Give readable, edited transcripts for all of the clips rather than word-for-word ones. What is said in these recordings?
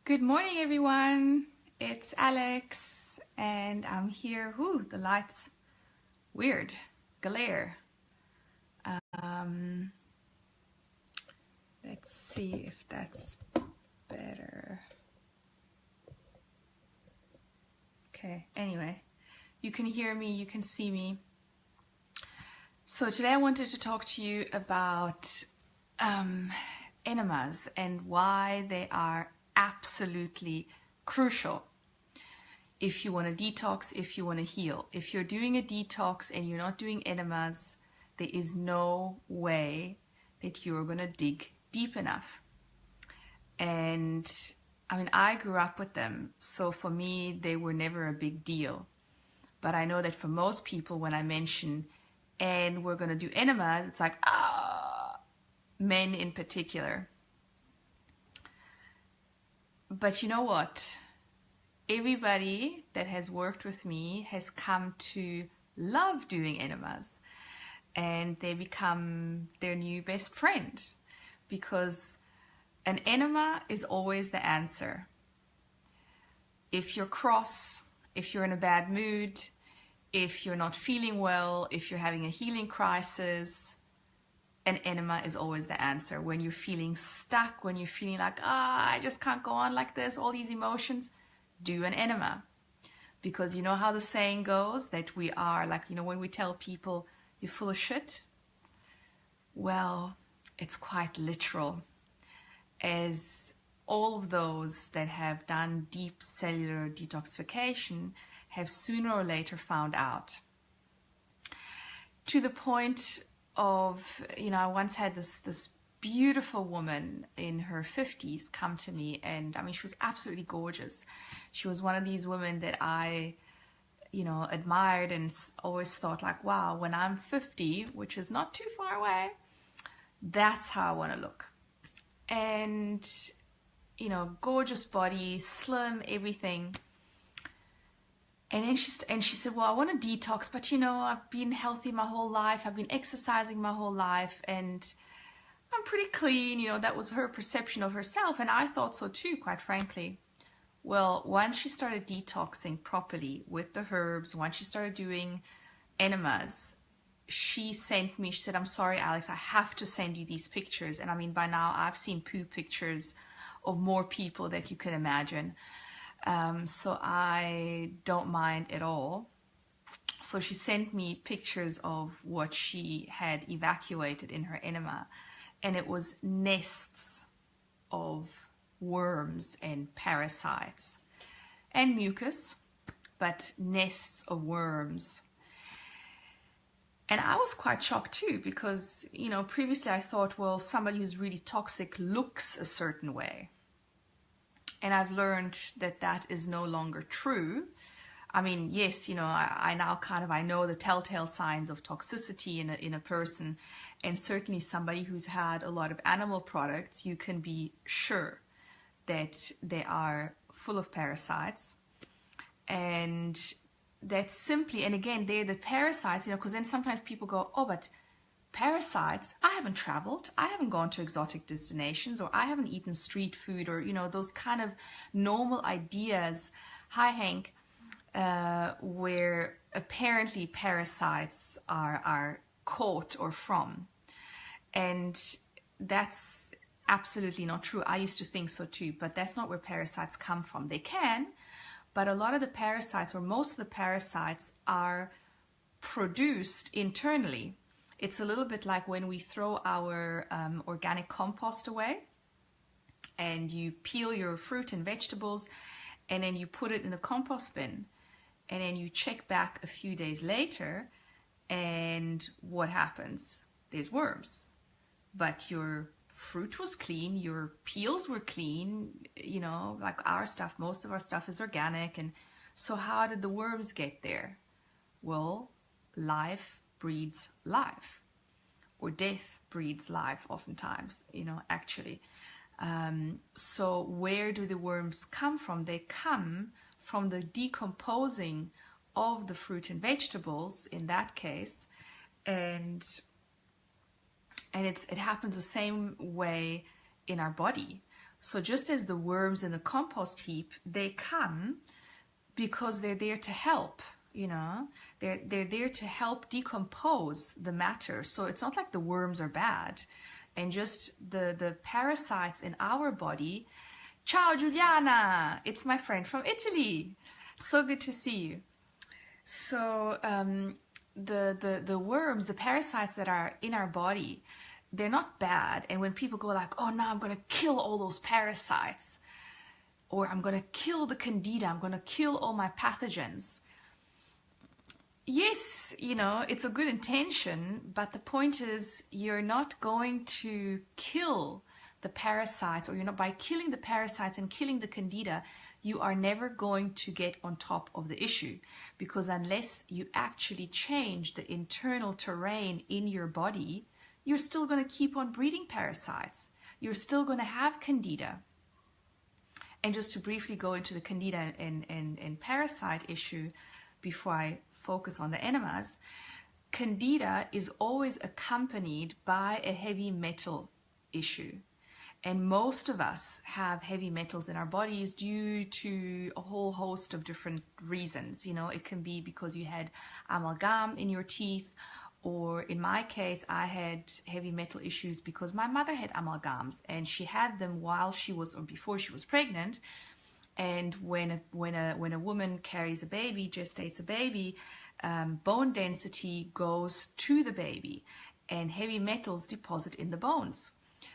Good morning, everyone. It's Alex, and I'm here. Ooh, the light's weird. Glare. Um, let's see if that's better. Okay, anyway, you can hear me, you can see me. So today I wanted to talk to you about enemas and why they are absolutely crucial if you want to detox, if you want to heal. If you're doing a detox and you're not doing enemas, there is no way that you're going to dig deep enough. And I mean, I grew up with them, so for me they were never a big deal. But I know that for most people, when I mention and we're going to do enemas, it's like, men in particular. But you know what? Everybody that has worked with me has come to love doing enemas, and they become their new best friend, because an enema is always the answer. If you're cross, if you're in a bad mood, if you're not feeling well, if you're having a healing crisis, an enema is always the answer. When you're feeling stuck, when you're feeling like, I just can't go on like this, all these emotions, do an enema. Because you know how the saying goes, that we are like, when we tell people you're full of shit, well, it's quite literal, as all of those that have done deep cellular detoxification have sooner or later found out. To the point of, I once had this beautiful woman in her 50s come to me, and I mean, she was absolutely gorgeous. She was one of these women that I, admired and always thought like, wow, when I'm 50, which is not too far away, that's how I want to look. And, gorgeous body, slim, everything. And then she said, well, I want to detox, but I've been healthy my whole life. I've been exercising my whole life, and I'm pretty clean. That was her perception of herself. And I thought so too, quite frankly. Well, once she started detoxing properly with the herbs, once she started doing enemas, she sent me, she said, I'm sorry, Alex, I have to send you these pictures. And I mean, by now I've seen poo pictures of more people that you can imagine. So I don't mind at all. So she sent me pictures of what she had evacuated in her enema, and it was nests of worms and parasites and mucus, but nests of worms. And I was quite shocked too, because, previously I thought, well, somebody who's really toxic looks a certain way. And I've learned that that is no longer true. I mean, yes, I now I know the telltale signs of toxicity in a person. And certainly somebody who's had a lot of animal products, you can be sure that they are full of parasites. And that's simply, and again, they're the parasites, because then sometimes people go, oh, but parasites, I haven't traveled, I haven't gone to exotic destinations, or I haven't eaten street food, or those kind of normal ideas, hi Hank, where apparently parasites are caught or from. And that's absolutely not true. I used to think so too, but that's not where parasites come from. They can, but a lot of the parasites, or most of the parasites, are produced internally. It's a little bit like when we throw our organic compost away, and you peel your fruit and vegetables, and then you put it in the compost bin, and then you check back a few days later, and what happens? There's worms. But your fruit was clean, your peels were clean, like our stuff, most of our stuff is organic. And so how did the worms get there? Well, life breeds life, or death breeds life oftentimes, actually. So where do the worms come from? They come from the decomposing of the fruit and vegetables in that case. And it happens the same way in our body. So just as the worms in the compost heap, they come because they're there to help, you know, they're there to help decompose the matter. So it's not like the worms are bad, and just the parasites in our body. Ciao Giuliana, it's my friend from Italy, so good to see you. So the worms, the parasites that are in our body, they're not bad. And when people go like, oh, now I'm going to kill all those parasites, or I'm going to kill the candida, I'm going to kill all my pathogens. Yes, you know, it's a good intention, but the point is you're not going to kill the parasites, or you're not, by killing the parasites and killing the candida, you are never going to get on top of the issue, because unless you actually change the internal terrain in your body, you're still going to keep on breeding parasites. You're still going to have candida. And just to briefly go into the candida and parasite issue before I focus on the enemas, candida is always accompanied by a heavy metal issue. And most of us have heavy metals in our bodies due to a whole host of different reasons. You know, it can be because you had amalgam in your teeth, or in my case, I had heavy metal issues because my mother had amalgams, and she had them while she was, or before she was pregnant. And when a woman carries a baby, gestates a baby, bone density goes to the baby, and heavy metals deposit in the bones.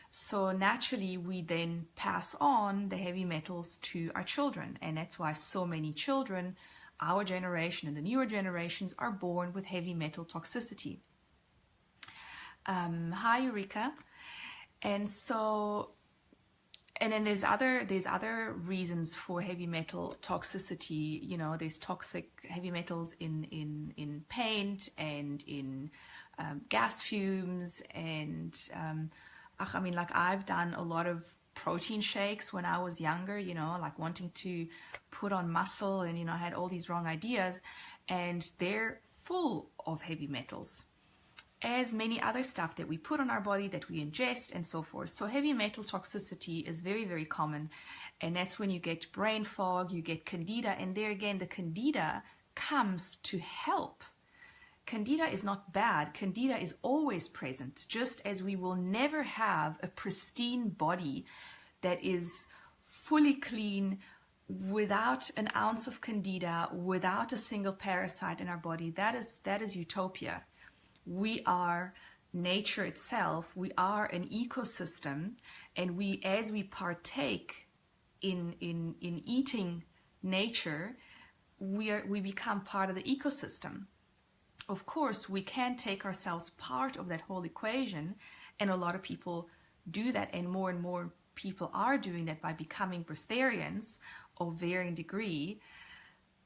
So naturally, we then pass on the heavy metals to our children. And that's why so many children, our generation and the newer generations, are born with heavy metal toxicity. Hi, Eureka. And so, and then there's other reasons for heavy metal toxicity. You know, there's toxic heavy metals in paint and in gas fumes, and I mean, like, I've done a lot of protein shakes when I was younger, you know, like wanting to put on muscle, and, you know, I had all these wrong ideas, and they're full of heavy metals, as many other stuff that we put on our body, that we ingest, and so forth. So heavy metal toxicity is very, very common, and that's when you get brain fog, you get candida, and there again, the candida comes to help. Candida is not bad. Candida is always present, just as we will never have a pristine body that is fully clean, without an ounce of candida, without a single parasite in our body. That is utopia. We are nature itself. We are an ecosystem, and as we partake in eating nature, we become part of the ecosystem. Of course, we can take ourselves part of that whole equation, and a lot of people do that, and more people are doing that by becoming breatharians of varying degree.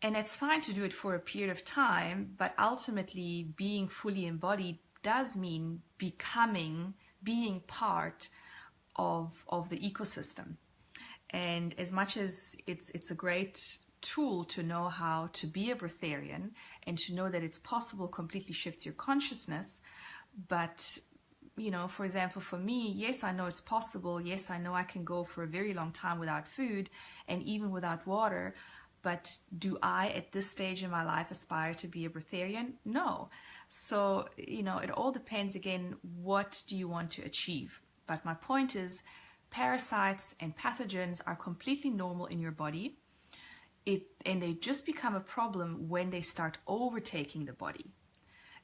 And it's fine to do it for a period of time, but ultimately being fully embodied does mean being part of the ecosystem. And as much as it's a great tool to know how to be a breatharian, and to know that it's possible, completely shifts your consciousness. But, you know, for example, for me, yes, I know it's possible. Yes, I know I can go for a very long time without food and even without water. But do I, at this stage in my life, aspire to be a breatharian? No. So, you know, it all depends, again, what do you want to achieve? But my point is, parasites and pathogens are completely normal in your body. And they just become a problem when they start overtaking the body.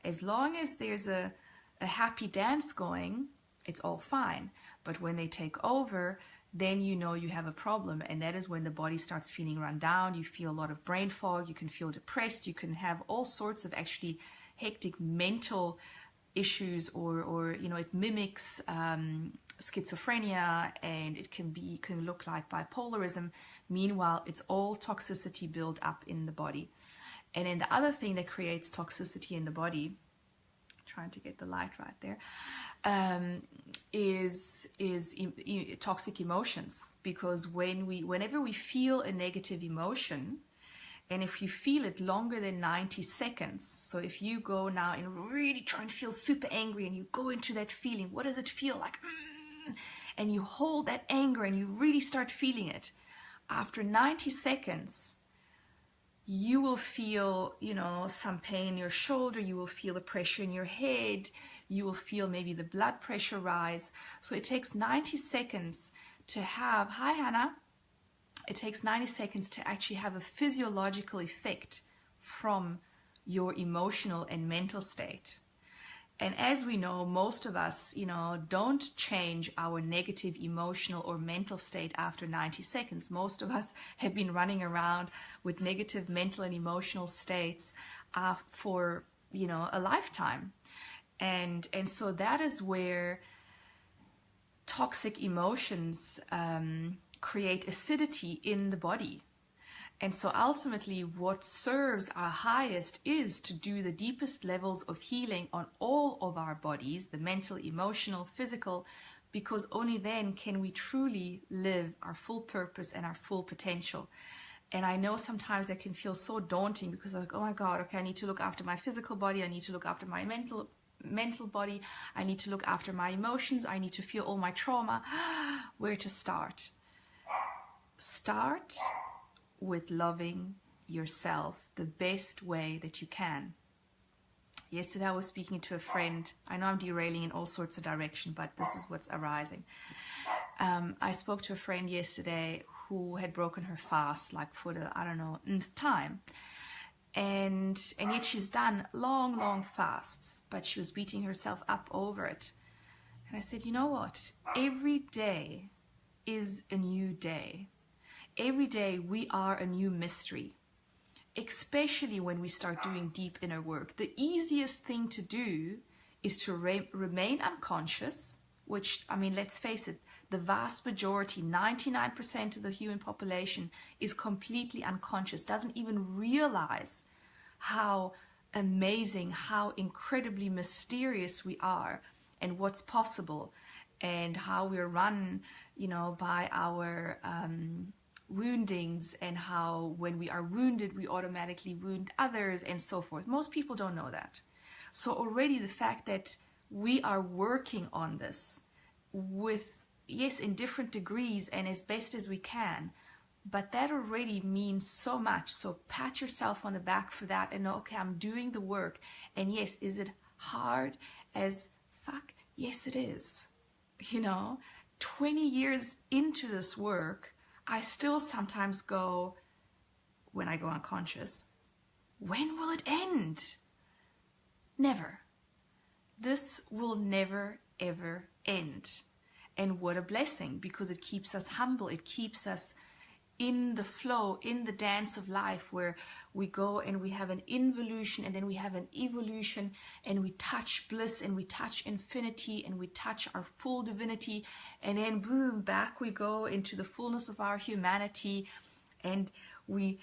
As long as there's a happy dance going, it's all fine. But when they take over, then you know you have a problem, and that is when the body starts feeling run down. You feel a lot of brain fog, you can feel depressed, you can have all sorts of actually hectic mental issues, or you know, it mimics schizophrenia, and it can look like bipolarism. Meanwhile, it's all toxicity built up in the body. And then the other thing that creates toxicity in the body, trying to get the light right there, is toxic emotions. Because whenever we feel a negative emotion, and if you feel it longer than 90 seconds, so if you go now and really try and feel super angry, and you go into that feeling, what does it feel like? and you hold that anger and you really start feeling it, after 90 seconds, you will feel, some pain in your shoulder, you will feel the pressure in your head, you will feel maybe the blood pressure rise. So it takes 90 seconds to have, hi Hannah, it takes 90 seconds to actually have a physiological effect from your emotional and mental state. And as we know, most of us, don't change our negative emotional or mental state after 90 seconds. Most of us have been running around with negative mental and emotional states for, a lifetime. And so that is where toxic emotions create acidity in the body. And so ultimately what serves our highest is to do the deepest levels of healing on all of our bodies, the mental, emotional, physical, because only then can we truly live our full purpose and our full potential. And I know sometimes that can feel so daunting because like, oh my God, okay, I need to look after my physical body, I need to look after my mental body, I need to look after my emotions, I need to feel all my trauma. Where to start? Start with loving yourself the best way that you can. Yesterday I was speaking to a friend. I know I'm derailing in all sorts of direction, but this is what's arising. I spoke to a friend yesterday who had broken her fast, like for the, nth time. And yet she's done long fasts, but she was beating herself up over it. And I said, you know what? Every day is a new day. Every day we are a new mystery, especially when we start doing deep inner work. The easiest thing to do is to remain unconscious, which, let's face it, the vast majority, 99% of the human population is completely unconscious, doesn't even realize how amazing, how incredibly mysterious we are and what's possible, and how we're run, by our woundings, and how when we are wounded we automatically wound others and so forth. Most people don't know that. So already the fact that we are working on this with, yes, in different degrees and as best as we can, but that already means so much. So pat yourself on the back for that and know, okay, I'm doing the work. And yes, is it hard as fuck? Yes, it is. 20 years into this work, I still sometimes go, when I go unconscious, when will it end? Never. This will never, ever end. And what a blessing, because it keeps us humble. It keeps us in the flow, in the dance of life, where we go and we have an involution and then we have an evolution, and we touch bliss and we touch infinity and we touch our full divinity, and then boom, back we go into the fullness of our humanity, and we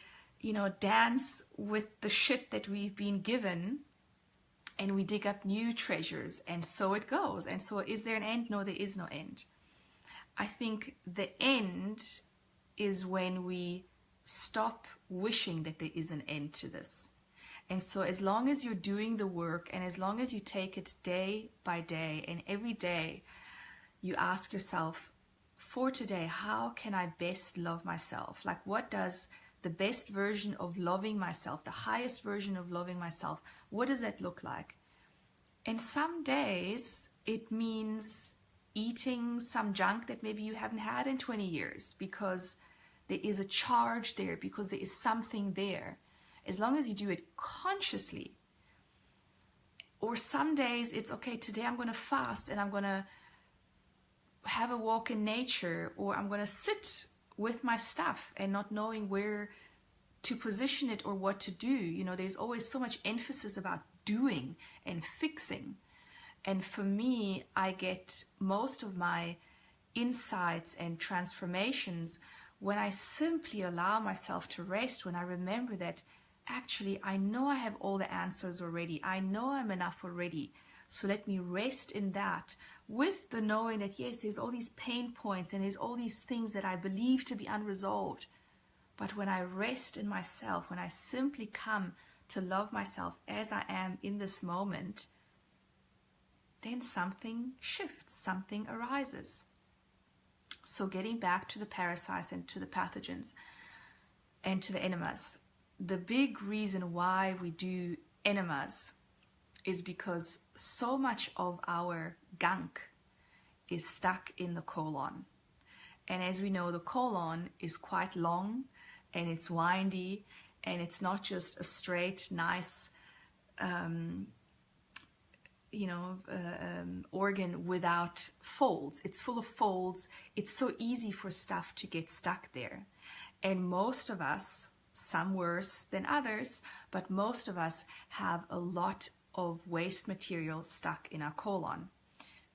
dance with the shit that we've been given, and we dig up new treasures, and so it goes. And so is there an end? No, there is no end. I think the end is when we stop wishing that there is an end to this. And so as long as you're doing the work, and as long as you take it day by day, and every day you ask yourself, for today, how can I best love myself? Like, what does the best version of loving myself, the highest version of loving myself, what does that look like? And some days it means eating some junk that maybe you haven't had in 20 years because there is a charge there, because there is something there. As long as you do it consciously. Or some days it's okay, today I'm going to fast and I'm going to have a walk in nature, or I'm going to sit with my stuff and not knowing where to position it or what to do. There's always so much emphasis about doing and fixing. And for me, I get most of my insights and transformations when I simply allow myself to rest, when I remember that actually I know I have all the answers already. I know I'm enough already. So let me rest in that, with the knowing that yes, there's all these pain points and there's all these things that I believe to be unresolved. But when I rest in myself, when I simply come to love myself as I am in this moment, then something shifts, something arises. So getting back to the parasites and to the pathogens and to the enemas, the big reason why we do enemas is because so much of our gunk is stuck in the colon. And as we know, the colon is quite long and it's windy, and it's not just a straight, nice, organ without folds. It's full of folds. It's so easy for stuff to get stuck there. And most of us, some worse than others, but most of us have a lot of waste material stuck in our colon.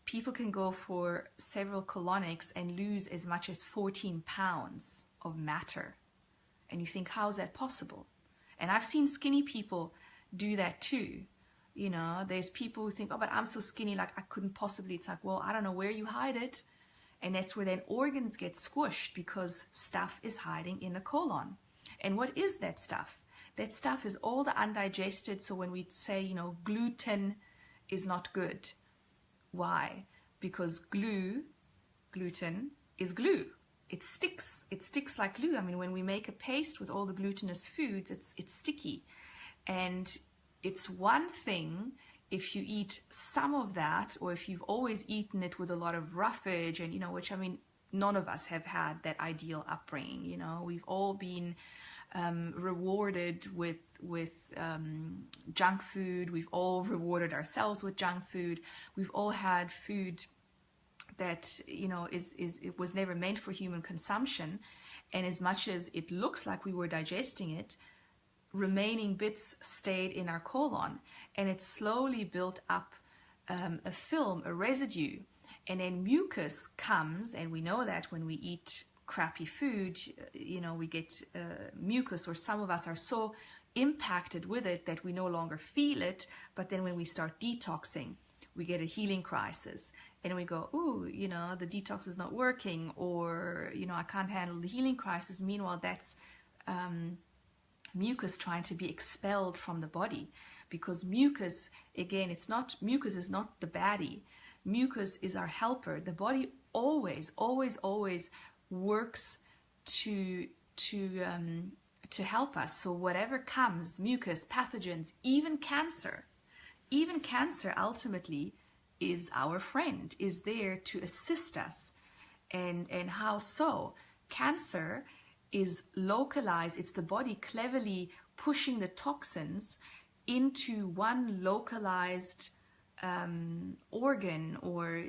People can go for several colonics and lose as much as 14 pounds of matter. And you think, how is that possible? And I've seen skinny people do that too. You know, there's people who think, oh, but I'm so skinny, like I couldn't possibly. It's like, well, I don't know where you hide it. And that's where then organs get squished, because stuff is hiding in the colon. And what is that stuff? That stuff is all the undigested. So when we say, gluten is not good. Why? Because gluten is glue. It sticks. It sticks like glue. I mean, when we make a paste with all the glutinous foods, it's sticky. And it's one thing if you eat some of that, or if you've always eaten it with a lot of roughage, and which, I mean, none of us have had that ideal upbringing. We've all been rewarded with junk food. We've all rewarded ourselves with junk food. We've all had food that it was never meant for human consumption, and as much as it looks like we were digesting it, remaining bits stayed in our colon, and it slowly built up a film, a residue, and then mucus comes, and we know that when we eat crappy food, we get mucus, or some of us are so impacted with it that we no longer feel it, but then when we start detoxing, we get a healing crisis, and we go, ooh, the detox is not working, or, I can't handle the healing crisis. Meanwhile, that's mucus trying to be expelled from the body, because mucus, again, mucus is not the baddie. Mucus is our helper. The body always works to help us. So whatever comes, mucus, pathogens, even cancer ultimately is our friend, is there to assist us. And how so? Cancer is localized. It's the body cleverly pushing the toxins into one localized organ, or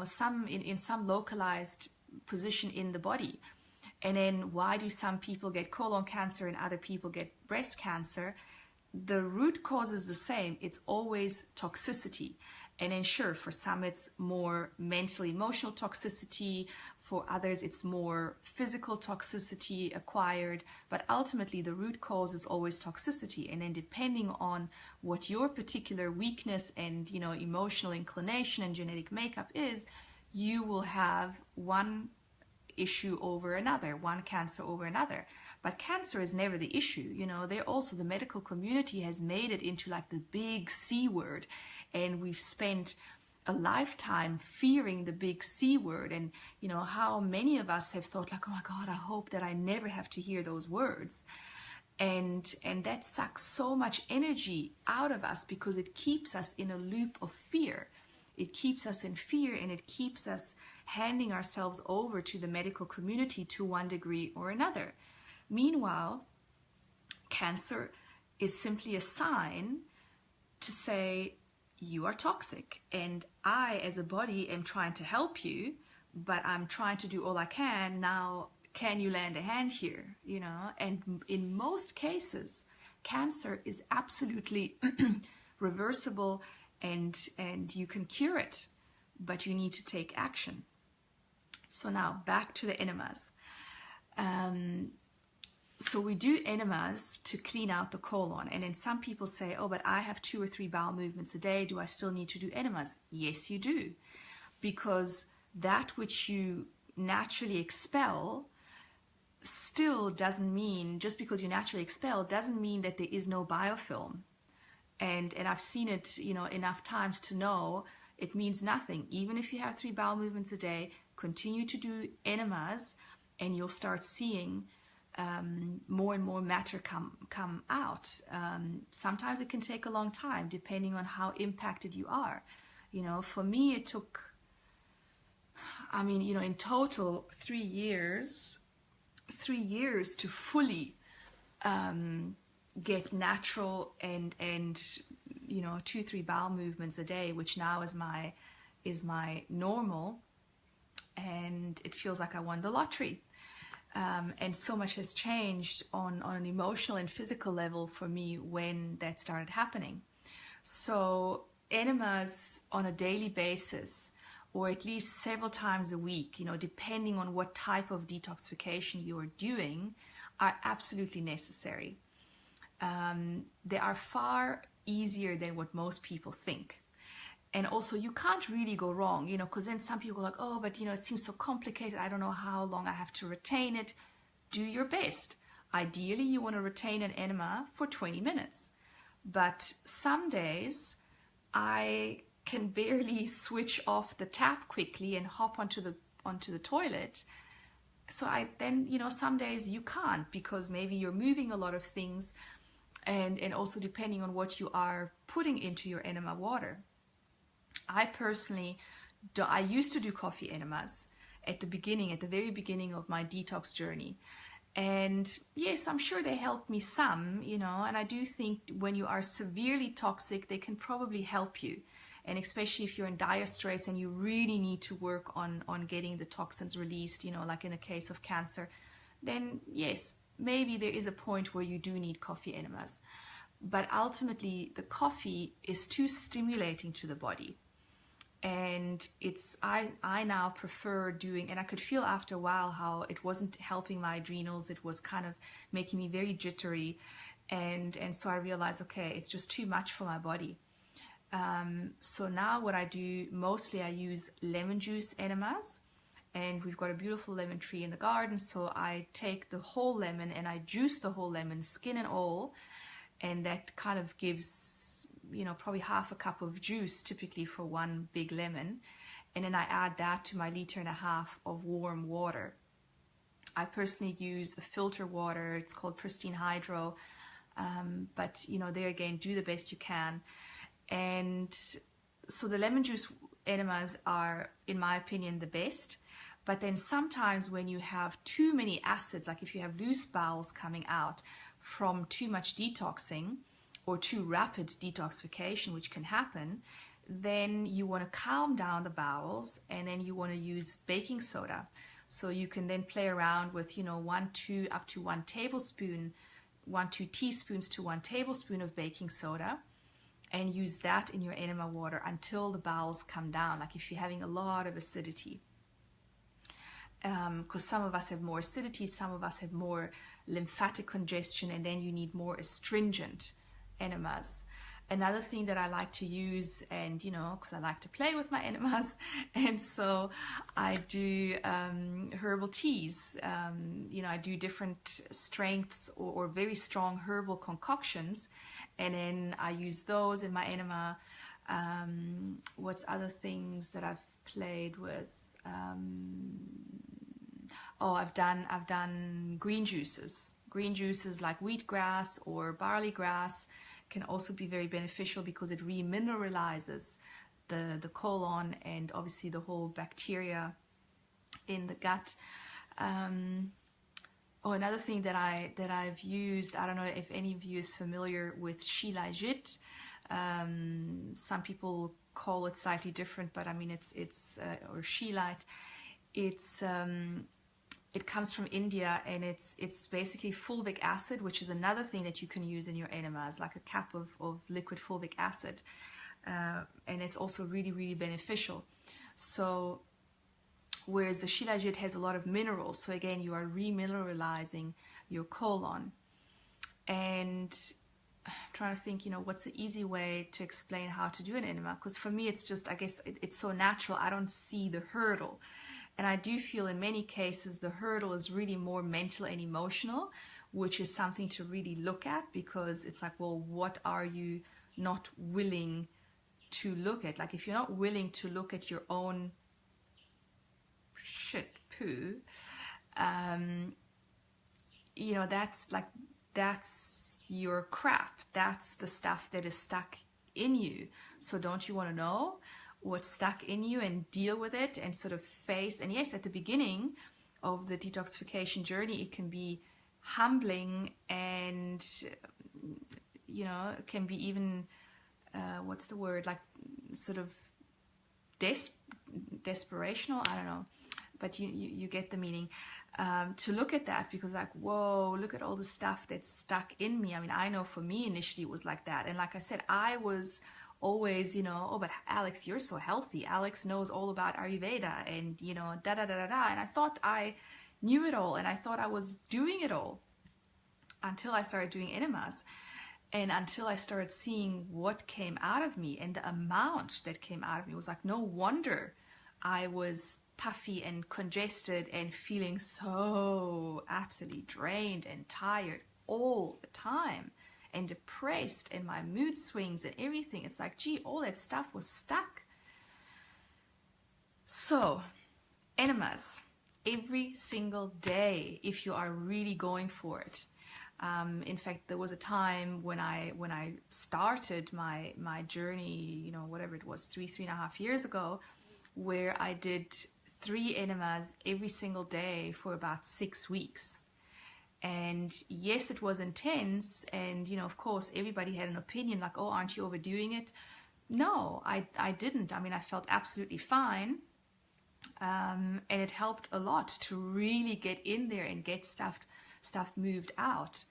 some in some localized position in the body. And then why do some people get colon cancer and other people get breast cancer? The root cause is the same. It's always toxicity. And then sure, for some it's more mental, emotional toxicity. For others it's more physical toxicity acquired. But ultimately the root cause is always toxicity. And then depending on what your particular weakness and emotional inclination and genetic makeup is, you will have one issue over another, one cancer over another. But cancer is never the issue. They're also, the medical community has made it into like the big C word, and we've spent a lifetime fearing the big C word. And how many of us have thought like, oh my God, I hope that I never have to hear those words. And that sucks so much energy out of us, because it keeps us in a loop of fear. It keeps us in fear, and it keeps us handing ourselves over to the medical community to one degree or another. Meanwhile, cancer is simply a sign to say, you are toxic, and I as a body am trying to help you, but I'm trying to do all I can. Now, can you lend a hand here? And in most cases, cancer is absolutely reversible, and you can cure it, but you need to take action. So now back to the enemas. So we do enemas to clean out the colon. And then some people say, oh, but I have 2 or 3 bowel movements a day. Do I still need to do enemas? Yes, you do. Because that which you naturally expel still doesn't mean, just because you naturally expel, doesn't mean that there is no biofilm. And I've seen it, enough times to know it means nothing. Even if you have 3 bowel movements a day, continue to do enemas, and you'll start seeing more and more matter come out. Sometimes it can take a long time, depending on how impacted you are. You know, for me, it took, I mean, you know, in total 3 years, 3 years to fully get natural and you know, 2-3 bowel movements a day, which now is my normal, and it feels like I won the lottery. And so much has changed on an emotional and physical level for me when that started happening. So enemas on a daily basis, or at least several times a week, you know, depending on what type of detoxification you are doing, are absolutely necessary. They are far easier than what most people think. And also, you can't really go wrong, you know, because then some people are like, oh, but, you know, it seems so complicated. I don't know how long I have to retain it. Do your best. Ideally, you want to retain an enema for 20 minutes. But some days, I can barely switch off the tap quickly and hop onto the toilet. So then, you know, some days you can't, because maybe you're moving a lot of things, and also depending on what you are putting into your enema water. I personally, I used to do coffee enemas at the very beginning of my detox journey. And yes, I'm sure they helped me some, you know, and I do think when you are severely toxic, they can probably help you. And especially if you're in dire straits and you really need to work on getting the toxins released, you know, like in the case of cancer, then yes, maybe there is a point where you do need coffee enemas. But ultimately, the coffee is too stimulating to the body. And I now prefer doing, and I could feel after a while how it wasn't helping my adrenals. It was kind of making me very jittery. And so I realized, okay, it's just too much for my body. So now what I do, mostly I use lemon juice enemas. And we've got a beautiful lemon tree in the garden. So I take the whole lemon and I juice the whole lemon, skin and all. And that kind of gives, you know, probably half a cup of juice typically for one big lemon. And then I add that to my 1.5 liters of warm water. I personally use a filter water. It's called Pristine Hydro. But, you know, there again, do the best you can. And so the lemon juice enemas are, in my opinion, the best. But then sometimes when you have too many acids, like if you have loose bowels coming out from too much detoxing or too rapid detoxification, which can happen, then you want to calm down the bowels, and then you want to use baking soda. So you can then play around with, you know, 1 tablespoon, 2 teaspoons to 1 tablespoon of baking soda, and use that in your enema water until the bowels come down, like if you're having a lot of acidity. Because some of us have more acidity, some of us have more lymphatic congestion, and then you need more astringent enemas. Another thing that I like to use, and you know, because I like to play with my enemas, and so I do herbal teas. You know, I do different strengths or very strong herbal concoctions, and then I use those in my enema. What's other things that I've played with? I've done green juices. Green juices like wheatgrass or barley grass can also be very beneficial because it remineralizes the colon and obviously the whole bacteria in the gut. Another thing that I've used, I don't know if any of you is familiar with shilajit. Some people call it slightly different, but I mean it's or shilite. It comes from India, and it's basically fulvic acid, which is another thing that you can use in your enemas, like a cup of liquid fulvic acid, and it's also really, really beneficial. So whereas the shilajit has a lot of minerals, so again you are remineralizing your colon. And I'm trying to think, you know, what's the easy way to explain how to do an enema, because for me it's just, I guess it's so natural, I don't see the hurdle. And I do feel in many cases the hurdle is really more mental and emotional, which is something to really look at, because it's like, well, what are you not willing to look at? Like if you're not willing to look at your own poo, you know, that's your crap. That's the stuff that is stuck in you. So don't you want to know what's stuck in you and deal with it and sort of face? And yes, at the beginning of the detoxification journey, it can be humbling and, you know, it can be even, what's the word, like sort of desperational, I don't know, but you get the meaning. To look at that, because like, whoa, look at all the stuff that's stuck in me. I mean, I know for me initially it was like that. And like I said, I was always, you know, oh, but Alex, you're so healthy. Alex knows all about Ayurveda and, you know, da da da da da. And I thought I knew it all and I thought I was doing it all until I started doing enemas. And until I started seeing what came out of me and the amount that came out of me, it was like, no wonder I was puffy and congested and feeling so utterly drained and tired all the time and depressed, and my mood swings and everything. It's like, gee, all that stuff was stuck. So, enemas every single day if you are really going for it. In fact, there was a time when I started my journey, you know, whatever it was, three and a half years ago, where I did 3 enemas every single day for about 6 weeks. And yes, it was intense. And, you know, of course, everybody had an opinion like, oh, aren't you overdoing it? No, I didn't. I mean, I felt absolutely fine. And it helped a lot to really get in there and get stuff moved out.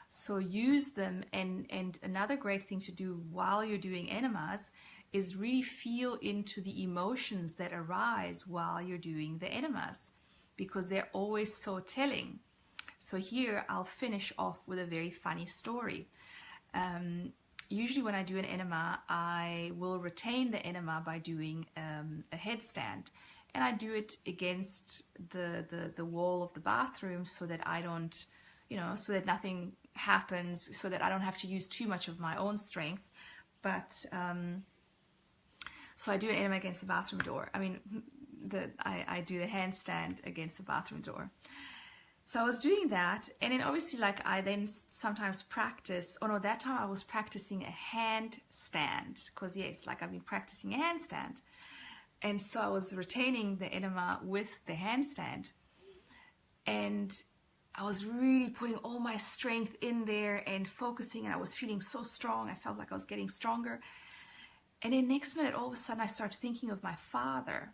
So use them. And another great thing to do while you're doing enemas is really feel into the emotions that arise while you're doing the enemas, because they're always so telling. So here I'll finish off with a very funny story. Usually when I do an enema, I will retain the enema by doing a headstand. And I do it against the wall of the bathroom so that I don't, you know, so that nothing happens, so that I don't have to use too much of my own strength. But so I do an enema against the bathroom door. I mean, I do the handstand against the bathroom door. So I was doing that, and then obviously, like, I then sometimes practice. Oh no, that time I was practicing a handstand, because yes, like I've been practicing a handstand. And so I was retaining the enema with the handstand, and I was really putting all my strength in there and focusing, and I was feeling so strong. I felt like I was getting stronger. And then next minute, all of a sudden, I started thinking of my father.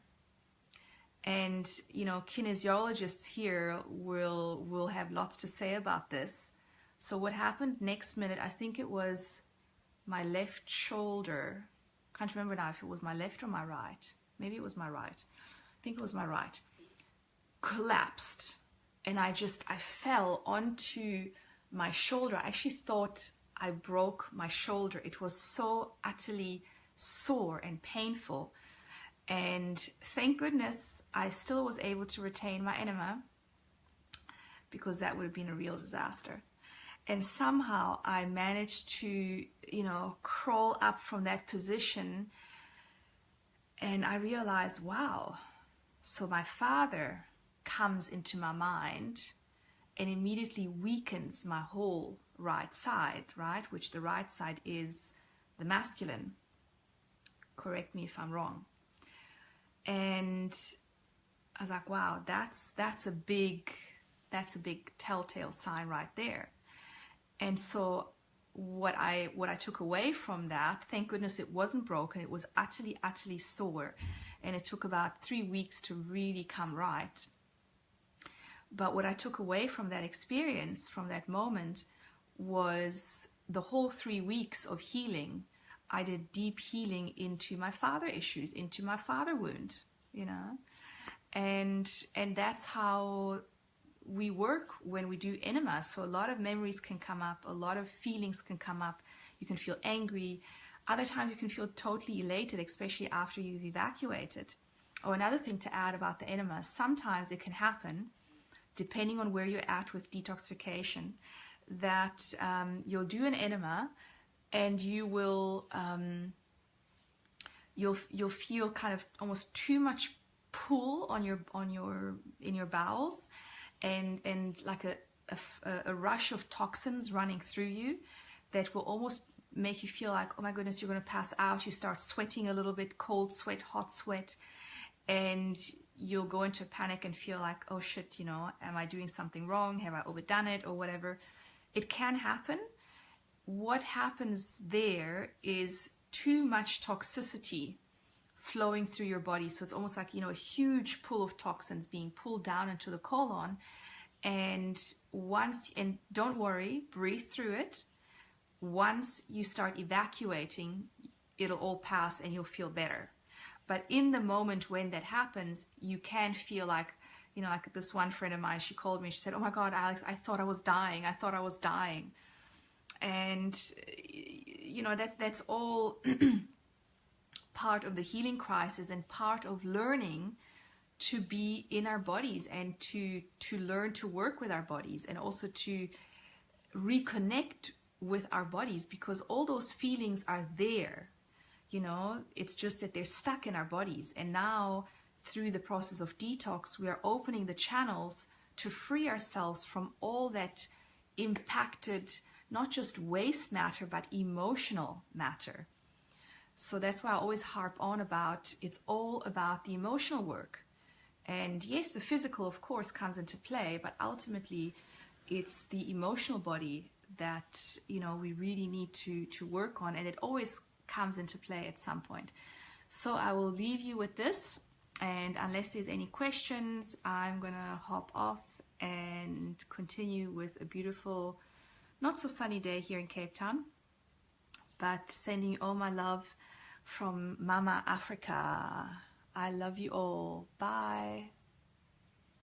And, you know, kinesiologists here will have lots to say about this. So what happened next minute, I think it was my left shoulder. Can't remember now if it was my left or my right. Maybe it was my right. I think it was my right. Collapsed. And I fell onto my shoulder. I actually thought I broke my shoulder. It was so utterly sore and painful. And thank goodness I still was able to retain my enema, because that would have been a real disaster. And somehow I managed to, you know, crawl up from that position, and I realized, wow, so my father comes into my mind and immediately weakens my whole right side, right? Which the right side is the masculine. Correct me if I'm wrong. And I was like, wow, that's a big telltale sign right there. And so what I took away from that, thank goodness it wasn't broken, it was utterly sore, and it took about 3 weeks to really come right. But what I took away from that experience, from that moment, was the whole 3 weeks of healing. I did deep healing into my father issues, into my father wound, you know, and that's how we work when we do enemas. So a lot of memories can come up, a lot of feelings can come up. You can feel angry. Other times you can feel totally elated, especially after you've evacuated. Or another thing to add about the enemas, sometimes it can happen, depending on where you're at with detoxification, that you'll do an enema and you will you'll feel kind of almost too much pull on your in your bowels, and like a rush of toxins running through you that will almost make you feel like, oh my goodness, you're going to pass out. You start sweating a little bit, cold sweat, hot sweat, and you'll go into a panic and feel like, oh shit, you know, am I doing something wrong? Have I overdone it or whatever? It can happen. What happens there is too much toxicity flowing through your body. So it's almost like, you know, a huge pool of toxins being pulled down into the colon. And don't worry, breathe through it. Once you start evacuating, it'll all pass and you'll feel better. But in the moment when that happens, you can feel like, you know, like this one friend of mine, she called me, she said, oh my God, Alex, I thought I was dying. I thought I was dying. And, you know, that's all part of the healing crisis and part of learning to be in our bodies and to learn to work with our bodies and also to reconnect with our bodies, because all those feelings are there. You know, it's just that they're stuck in our bodies. And now through the process of detox, we are opening the channels to free ourselves from all that impacted, not just waste matter, but emotional matter. So that's why I always harp on about, it's all about the emotional work. And yes, the physical, of course, comes into play, but ultimately it's the emotional body that, you know, we really need to work on. And it always comes into play at some point. So I will leave you with this. And unless there's any questions, I'm going to hop off and continue with a beautiful, not so sunny day here in Cape Town, but sending all my love from Mama Africa. I love you all. Bye.